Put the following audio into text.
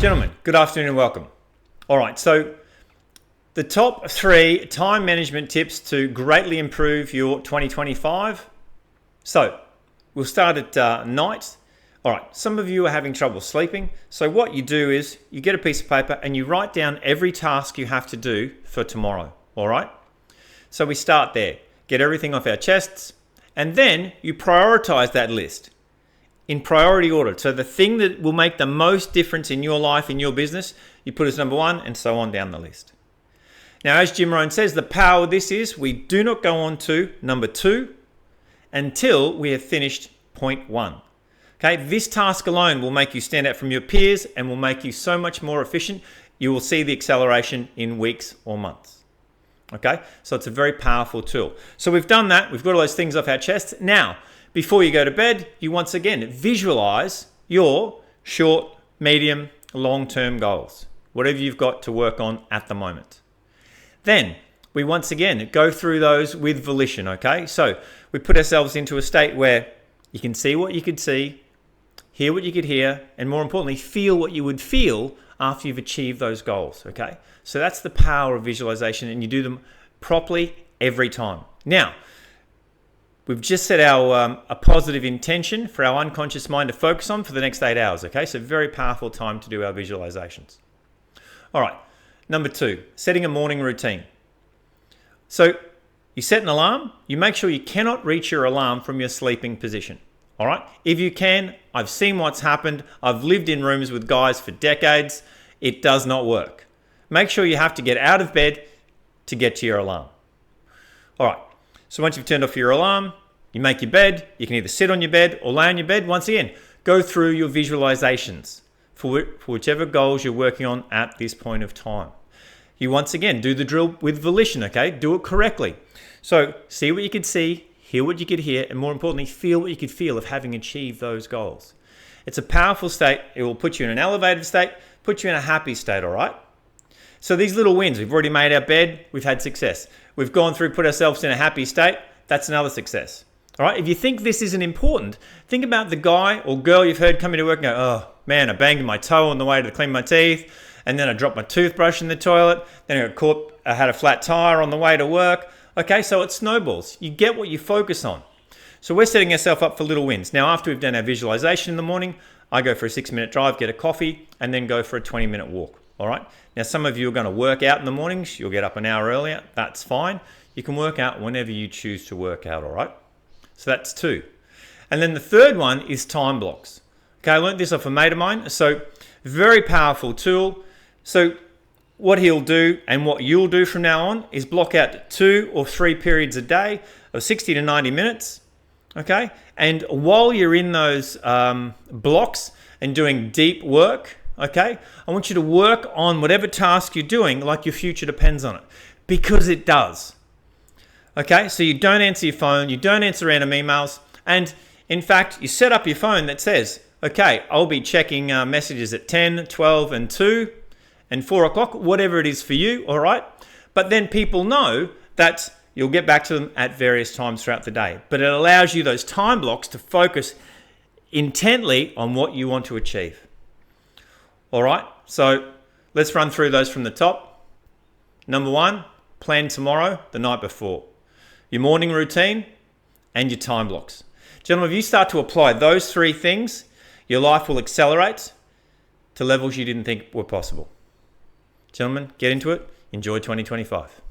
Gentlemen, good afternoon and welcome. All right, so the top 3 time management tips to greatly improve your 2025. So we'll start at night. All right, some of you are having trouble sleeping. So what you do is you get a piece of paper and you write down every task you have to do for tomorrow. All right, so we start there, get everything off our chests, and then you prioritize that list in priority order. So the thing that will make the most difference in your life, in your business, you put as number 1 and so on down the list. Now, as Jim Rohn says, the power of this is we do not go on to number 2 until we have finished point 1. Okay, this task alone will make you stand out from your peers and will make you so much more efficient. You will see the acceleration in weeks or months. Okay, so it's a very powerful tool. So we've done that. We've got all those things off our chests. Now, before you go to bed, you once again visualize your short, medium, long-term goals, whatever you've got to work on at the moment. Then we once again go through those with volition, okay? So we put ourselves into a state where you can see what you could see, hear what you could hear, and more importantly, feel what you would feel after you've achieved those goals, okay? So that's the power of visualization, and you do them properly every time. Now, we've just set our a positive intention for our unconscious mind to focus on for the next 8 hours, okay? So very powerful time to do our visualizations. All right, number 2, setting a morning routine. So you set an alarm, you make sure you cannot reach your alarm from your sleeping position, all right? If you can, I've seen what's happened. I've lived in rooms with guys for decades. It does not work. Make sure you have to get out of bed to get to your alarm. All right. So once you've turned off your alarm, you make your bed. You can either sit on your bed or lay on your bed. Once again, go through your visualizations for whichever goals you're working on at this point of time. You once again do the drill with volition, okay? Do it correctly. So see what you could see, hear what you could hear, and more importantly, feel what you could feel of having achieved those goals. It's a powerful state. It will put you in an elevated state, put you in a happy state, all right? So these little wins, we've already made our bed, we've had success. We've gone through, put ourselves in a happy state, that's another success. All right, if you think this isn't important, think about the guy or girl you've heard coming to work and go, oh man, I banged my toe on the way to clean my teeth, and then I dropped my toothbrush in the toilet, then I had a flat tire on the way to work. Okay, so it snowballs. You get what you focus on. So we're setting ourselves up for little wins. Now, after we've done our visualization in the morning, I go for a 6-minute drive, get a coffee, and then go for a 20-minute walk. All right. Now, some of you are going to work out in the mornings. You'll get up an hour earlier. That's fine. You can work out whenever you choose to work out. All right. So that's 2. And then the third one is time blocks. Okay. I learned this off a mate of mine. So very powerful tool. So what he'll do and what you'll do from now on is block out 2 or 3 periods a day of 60 to 90 minutes. Okay. And while you're in those blocks and doing deep work, okay, I want you to work on whatever task you're doing like your future depends on it, because it does. Okay, so you don't answer your phone, you don't answer random emails, and in fact, you set up your phone that says, okay, I'll be checking messages at 10, 12, and 2, and 4 o'clock, whatever it is for you, all right? But then people know that you'll get back to them at various times throughout the day. But it allows you those time blocks to focus intently on what you want to achieve. All right, so let's run through those from the top. Number 1, plan tomorrow the night before. Your morning routine and your time blocks. Gentlemen, if you start to apply those 3 things, your life will accelerate to levels you didn't think were possible. Gentlemen, get into it. Enjoy 2025.